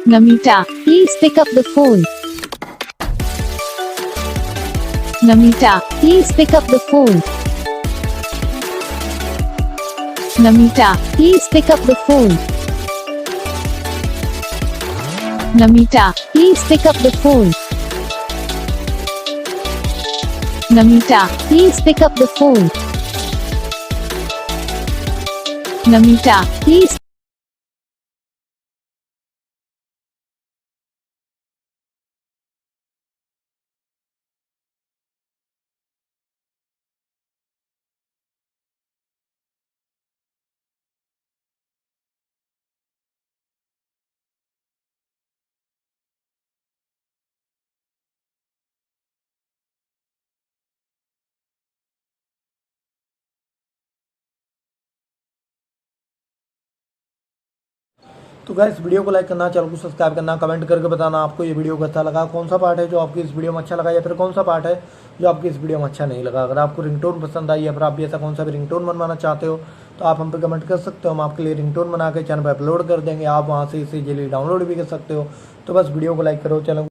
Namita, please pick up the phone. Namita, please pick up the phone. Namita, please pick up the phone. Namita, please pick up the phone. Namita, please pick up the phone. Namita, please. तो guys video को like करना, channel को subscribe करना, comment करके बताना आपको ये video कैसा लगा, कौन सा पार्ट है जो आपकी इस वीडियो में अच्छा लगा या फिर कौन सा पार्ट है जो आपकी इस वीडियो में अच्छा नहीं लगा। अगर आपको रिंगटोन पसंद आई या फिर आप भी ऐसा कौन सा भी रिंगटोन बनवाना चाहते हो तो आप हम पे कमेंट कर सकते हो। हम आपके लिए रिंगटोन बना के चैनल पर अपलोड कर देंगे, आप वहाँ से इसे इजीली डाउनलोड भी कर सकते हो। तो बस वीडियो को लाइक करो, चैनल